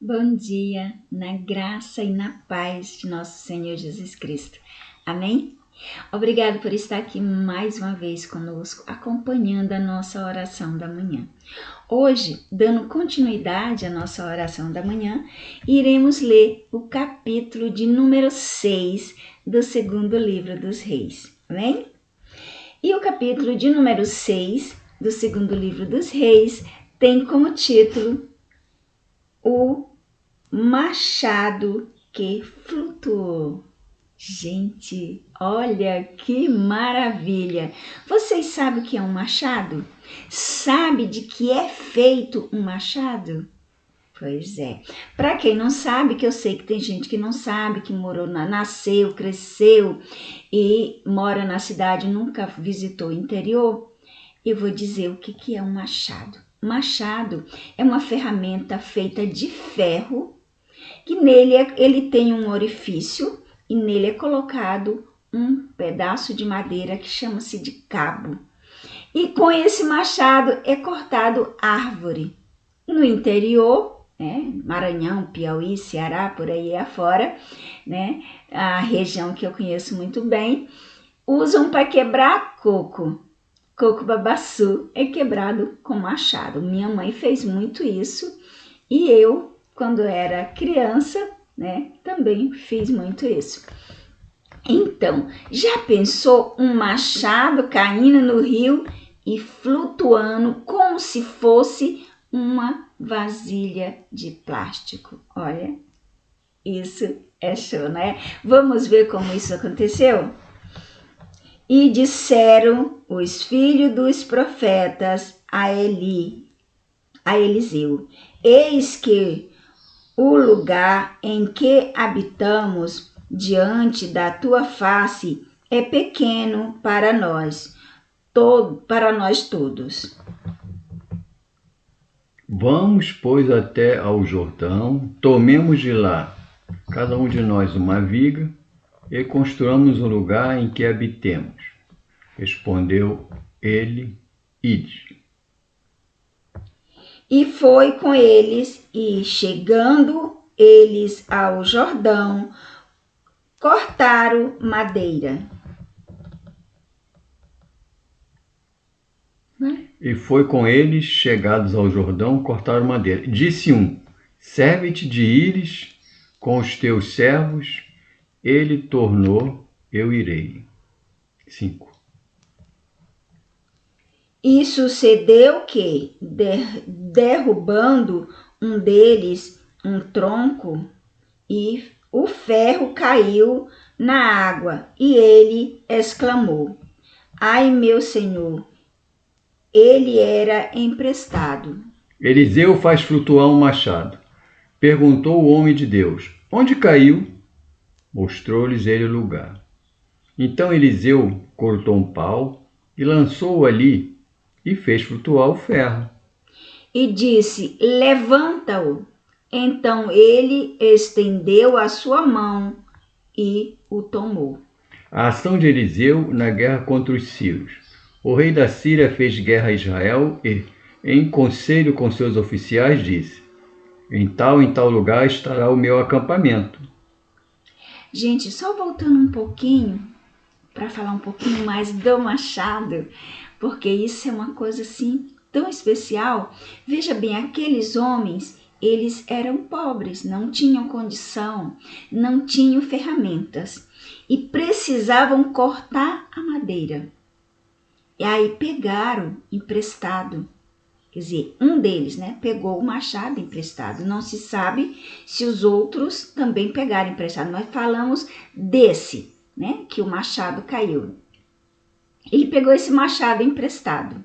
Bom dia, na graça e na paz de nosso Senhor Jesus Cristo. Amém? Obrigado por estar aqui mais uma vez conosco, acompanhando a nossa oração da manhã. Hoje, dando continuidade à nossa oração da manhã, iremos ler o capítulo de número 6 do segundo livro dos Reis. Amém? E o capítulo de número 6 do segundo livro dos Reis tem como título o machado que flutuou. Gente, olha que maravilha! Vocês sabem o que é um machado? Sabe de que é feito um machado? Pois é. Para quem não sabe, que eu sei que tem gente que não sabe, que nasceu, cresceu e mora na cidade, nunca visitou o interior, eu vou dizer o que é um machado. Machado é uma ferramenta feita de ferro, que nele ele tem um orifício e nele é colocado um pedaço de madeira que chama-se de cabo. E com esse machado é cortado árvore. No interior, né, Maranhão, Piauí, Ceará, por aí afora, né, a região que eu conheço muito bem, usam para quebrar coco. Coco babaçu é quebrado com machado. Minha mãe fez muito isso e eu, quando era criança, né, também fiz muito isso. Então, já pensou um machado caindo no rio e flutuando como se fosse uma vasilha de plástico? Olha, isso é show, né? Vamos ver como isso aconteceu? E disseram os filhos dos profetas a Eliseu: eis que o lugar em que habitamos diante da tua face é pequeno para nós todos. Vamos, pois, até ao Jordão, tomemos de lá, cada um de nós, uma viga, e construamos um lugar em que habitemos. Respondeu ele, ide. E foi com eles, e chegando eles ao Jordão, cortaram madeira. E foi com eles, chegados ao Jordão, cortaram madeira. Disse um: serve-te de ires com os teus servos. Ele tornou: eu irei. 5. E sucedeu que, derrubando um deles um tronco, e o ferro caiu na água, e ele exclamou: ai, meu senhor, ele era emprestado. Eliseu faz flutuar um machado. Perguntou o homem de Deus: onde caiu? Mostrou-lhes ele o lugar. Então Eliseu cortou um pau e lançou-o ali e fez flutuar o ferro. E disse: levanta-o. Então ele estendeu a sua mão e o tomou. A ação de Eliseu na guerra contra os sírios. O rei da Síria fez guerra a Israel e, em conselho com seus oficiais, disse: em tal lugar estará o meu acampamento. Gente, só voltando um pouquinho, para falar um pouquinho mais do machado, porque isso é uma coisa assim tão especial. Veja bem, aqueles homens, eles eram pobres, não tinham condição, não tinham ferramentas e precisavam cortar a madeira. E aí pegaram emprestado. Quer dizer, um deles, né, pegou o machado emprestado. Não se sabe se os outros também pegaram emprestado. Nós falamos desse, né, que o machado caiu. Ele pegou esse machado emprestado.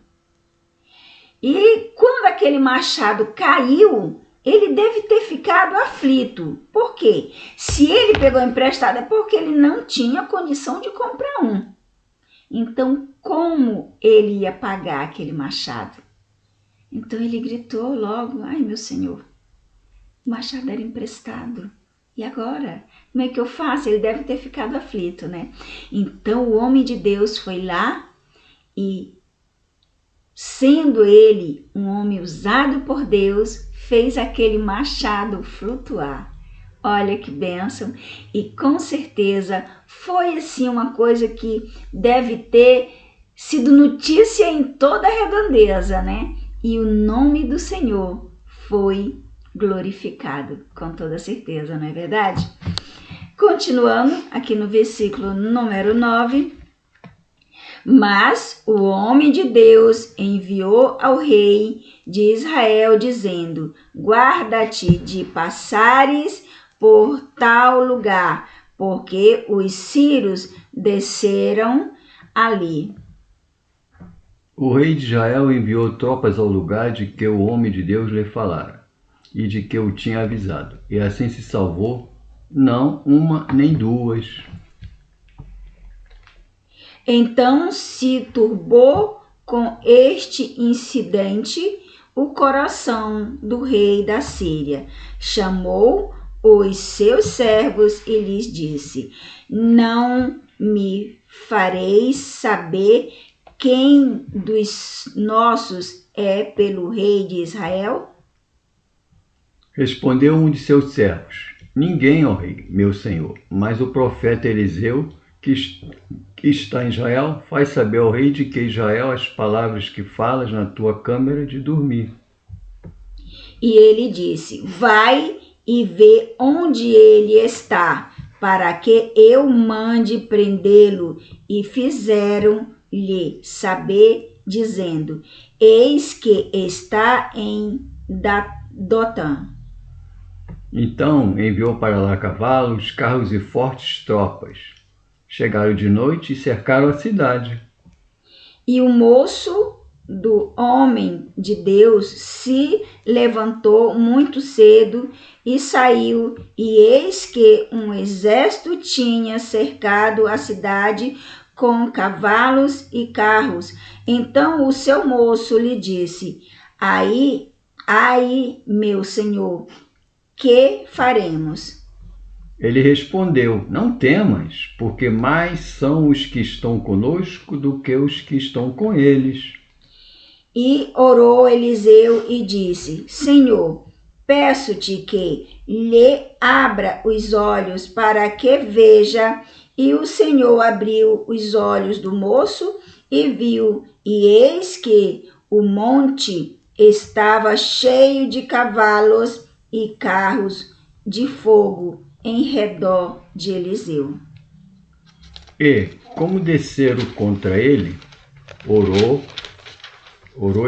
E quando aquele machado caiu, ele deve ter ficado aflito. Por quê? Se ele pegou emprestado é porque ele não tinha condição de comprar um. Então, como ele ia pagar aquele machado? Então ele gritou logo: ai, meu senhor, o machado era emprestado. E agora? Como é que eu faço? Ele deve ter ficado aflito, né? Então o homem de Deus foi lá e sendo ele um homem usado por Deus, fez aquele machado flutuar. Olha que bênção! E com certeza foi assim uma coisa que deve ter sido notícia em toda a redondeza, né? E o nome do Senhor foi glorificado, com toda certeza, não é verdade? Continuando aqui no versículo número 9. Mas o homem de Deus enviou ao rei de Israel, dizendo: guarda-te de passares por tal lugar, porque os sírios desceram ali. O rei de Israel enviou tropas ao lugar de que o homem de Deus lhe falara, e de que o tinha avisado, e assim se salvou, não uma nem duas. Então se turbou com este incidente o coração do rei da Síria. Chamou os seus servos e lhes disse: não me fareis saber quem dos nossos é pelo rei de Israel? Respondeu um de seus servos: ninguém, ó rei, meu senhor, mas o profeta Eliseu, que está em Israel, faz saber ao rei de que Israel as palavras que falas na tua câmara de dormir. E ele disse: vai e vê onde ele está, para que eu mande prendê-lo. E fizeram-lhe saber, dizendo: eis que está em Dotã. Então enviou para lá cavalos, carros e fortes tropas. Chegaram de noite e cercaram a cidade. E o moço do homem de Deus se levantou muito cedo e saiu, e eis que um exército tinha cercado a cidade com cavalos e carros. Então o seu moço lhe disse: aí, meu senhor, que faremos? Ele respondeu: não temas, porque mais são os que estão conosco do que os que estão com eles. E orou Eliseu e disse: Senhor, peço-te que lhe abra os olhos para que veja. E o Senhor abriu os olhos do moço e viu, e eis que o monte estava cheio de cavalos e carros de fogo em redor de Eliseu. E, como desceram contra ele, orou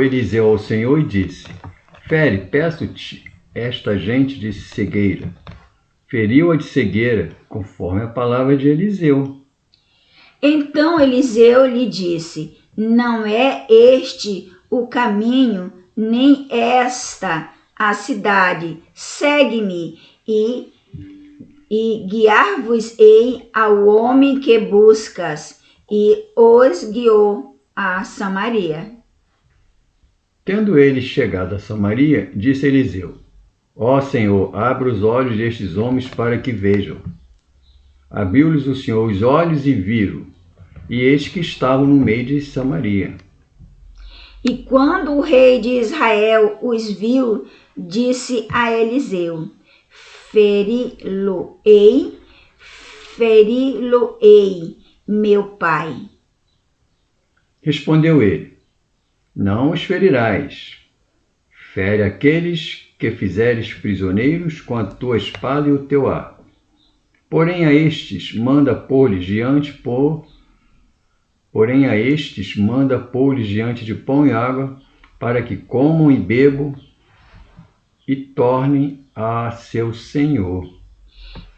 Eliseu ao Senhor e disse: fere, peço-te, esta gente de cegueira. Feriu-a de cegueira, conforme a palavra de Eliseu. Então Eliseu lhe disse: não é este o caminho, nem esta a cidade. Segue-me e guiar-vos-ei ao homem que buscas. E os guiou a Samaria. Tendo eles chegado a Samaria, disse Eliseu: ó Senhor, abra os olhos destes homens para que vejam. Abriu-lhes o Senhor os olhos e viram, e eis que estavam no meio de Samaria. E quando o rei de Israel os viu, disse a Eliseu: feri-lo-ei, meu pai. Respondeu ele: não os ferirás. Fere aqueles que fizeres prisioneiros com a tua espada e o teu arco. Porém a estes manda pôr-lhes diante de pão e água, para que comam e bebam e tornem a seu senhor.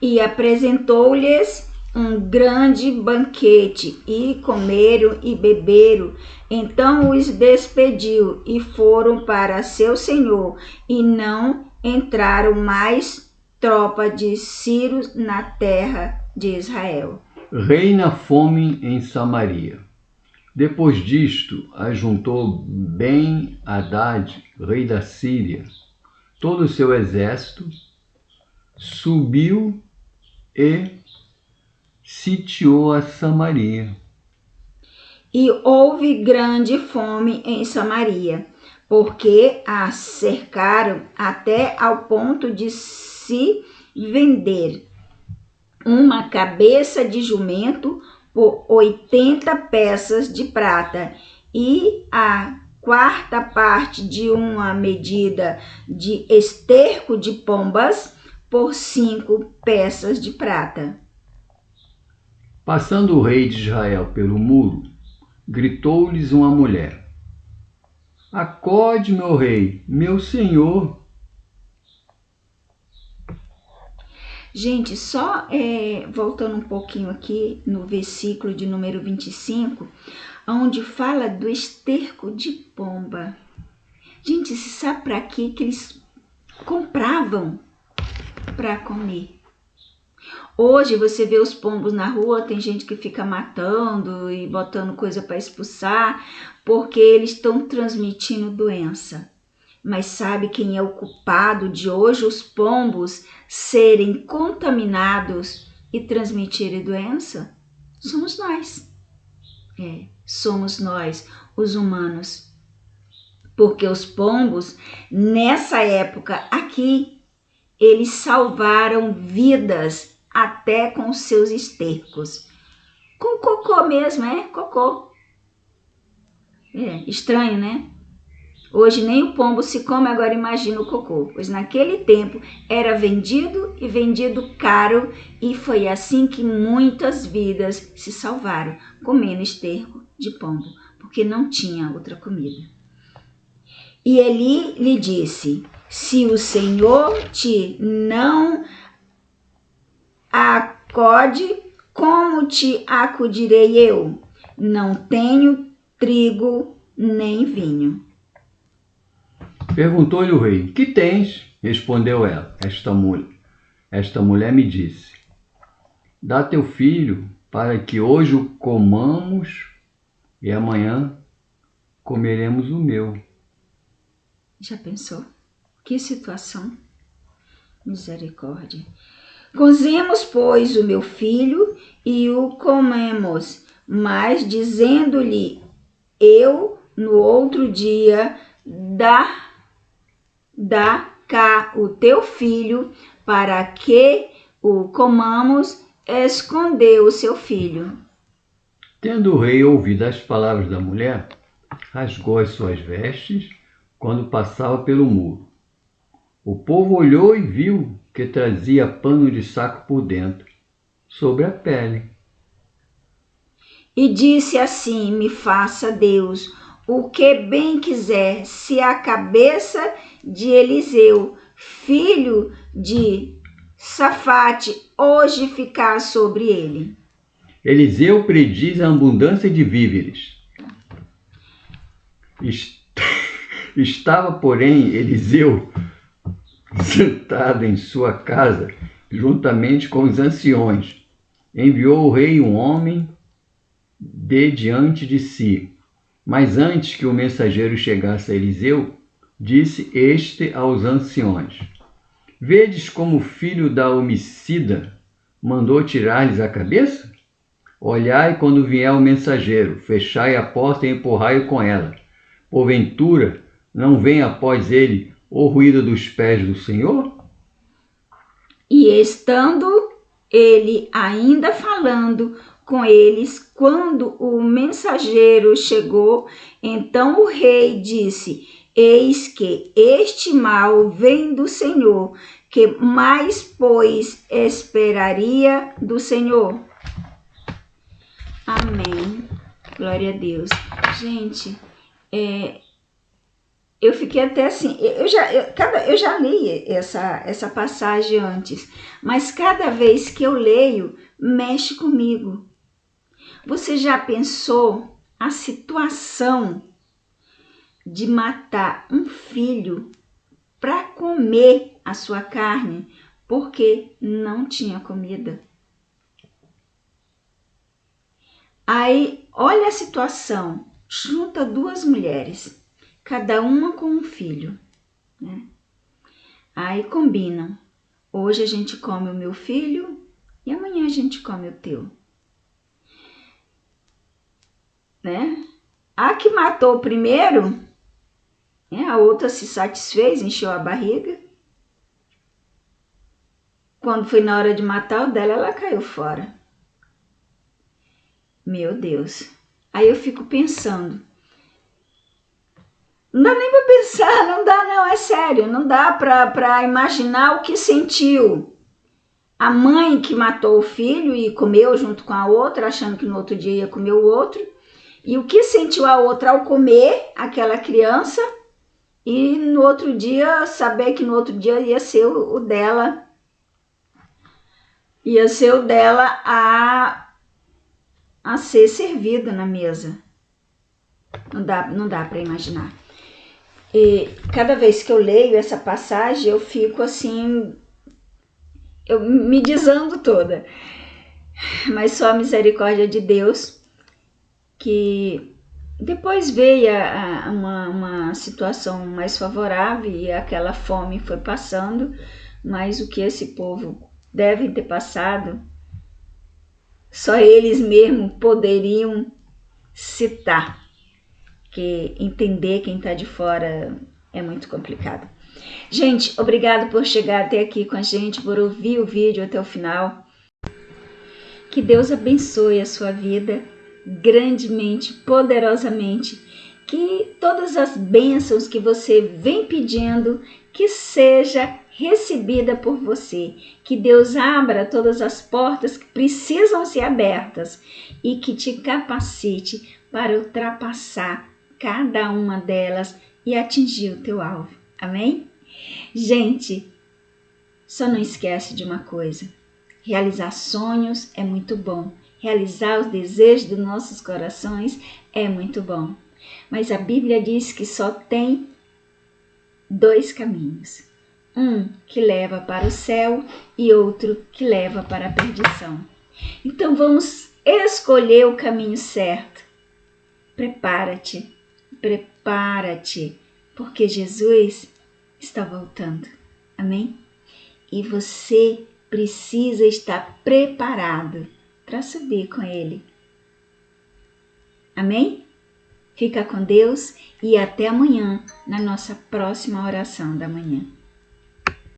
E apresentou-lhes um grande banquete, e comeram e beberam. Então os despediu e foram para seu senhor, e não entraram mais tropa de sírios na terra de Israel. Reina fome em Samaria. Depois disto, ajuntou Ben-Hadad, rei da Síria, todo o seu exército, subiu e sitiou a Samaria. E houve grande fome em Samaria, porque a cercaram até ao ponto de se vender uma cabeça de jumento por 80 peças de prata e a quarta parte de uma medida de esterco de pombas por 5 peças de prata. Passando o rei de Israel pelo muro, gritou-lhes uma mulher: Acode, meu rei, meu senhor. Gente, só voltando um pouquinho aqui no versículo de número 25, onde fala do esterco de pomba. Gente, você sabe para que eles compravam para comer? Hoje você vê os pombos na rua, tem gente que fica matando e botando coisa para expulsar, porque eles estão transmitindo doença. Mas sabe quem é o culpado de hoje os pombos serem contaminados e transmitirem doença? Somos nós. Somos nós, os humanos. Porque os pombos, nessa época aqui, eles salvaram vidas até com seus estercos. Com cocô mesmo, cocô. Estranho, né? Hoje nem o pombo se come, agora imagina o cocô. Pois naquele tempo era vendido e vendido caro, e foi assim que muitas vidas se salvaram, comendo esterco de pombo, porque não tinha outra comida. E Eli lhe disse: se o Senhor te não acode, como te acudirei eu? Não tenho trigo nem vinho. Perguntou-lhe o rei: Que tens? Respondeu ela: Esta mulher me disse: Dá teu filho, para que hoje o comamos e amanhã comeremos o meu. Já pensou? Que situação? Misericórdia. Cozemos, pois, o meu filho e o comemos, mas dizendo-lhe eu no outro dia, dá cá o teu filho, para que o comamos, escondeu o seu filho. Tendo o rei ouvido as palavras da mulher, rasgou as suas vestes quando passava pelo muro. O povo olhou e viu que trazia pano de saco por dentro, sobre a pele. E disse assim: me faça Deus o que bem quiser, se a cabeça de Eliseu, filho de Safate, hoje ficar sobre ele. Eliseu prediz a abundância de víveres. Estava, porém, Eliseu sentado em sua casa, juntamente com os anciões. Enviou o rei um homem de diante de si. Mas antes que o mensageiro chegasse a Eliseu, disse este aos anciões: Vedes como o filho da homicida mandou tirar-lhes a cabeça? Olhai quando vier o mensageiro, fechai a porta e empurrai-o com ela. Porventura, não vem após ele o ruído dos pés do Senhor? E estando ele ainda falando com eles, quando o mensageiro chegou, então o rei disse: eis que este mal vem do Senhor, que mais, pois, esperaria do Senhor? Amém. Glória a Deus. Gente, eu fiquei até assim, eu já li essa passagem antes, mas cada vez que eu leio, mexe comigo. Você já pensou a situação de matar um filho para comer a sua carne porque não tinha comida? Aí, olha a situação, junta duas mulheres, cada uma com um filho, né? Aí combinam, hoje a gente come o meu filho e amanhã a gente come o teu. né? A que matou o primeiro, né? A outra se satisfez, encheu a barriga. Quando foi na hora de matar o dela, ela caiu fora. Meu Deus. Aí eu fico pensando. Não dá nem para pensar, não dá não, é sério. Não dá para imaginar o que sentiu. A mãe que matou o filho e comeu junto com a outra, achando que no outro dia ia comer o outro. E o que sentiu a outra ao comer aquela criança e no outro dia, saber que no outro dia ia ser o dela. Ia ser o dela a ser servido na mesa. Não dá para imaginar. E cada vez que eu leio essa passagem, eu fico assim, eu me desando toda. Mas só a misericórdia de Deus, que depois veio uma situação mais favorável e aquela fome foi passando, mas o que esse povo deve ter passado, só eles mesmos poderiam citar, que entender quem está de fora é muito complicado. Gente, obrigado por chegar até aqui com a gente, por ouvir o vídeo até o final. Que Deus abençoe a sua vida grandemente, poderosamente. Que todas as bênçãos que você vem pedindo, que seja recebida por você. Que Deus abra todas as portas que precisam ser abertas e que te capacite para ultrapassar cada uma delas e atingir o teu alvo. Amém? Gente, só não esquece de uma coisa. Realizar sonhos é muito bom. Realizar os desejos dos nossos corações é muito bom. Mas a Bíblia diz que só tem 2 caminhos. Um que leva para o céu e outro que leva para a perdição. Então vamos escolher o caminho certo. Prepara-te, porque Jesus está voltando. Amém? E você precisa estar preparado para subir com Ele. Amém? Fica com Deus e até amanhã na nossa próxima oração da manhã.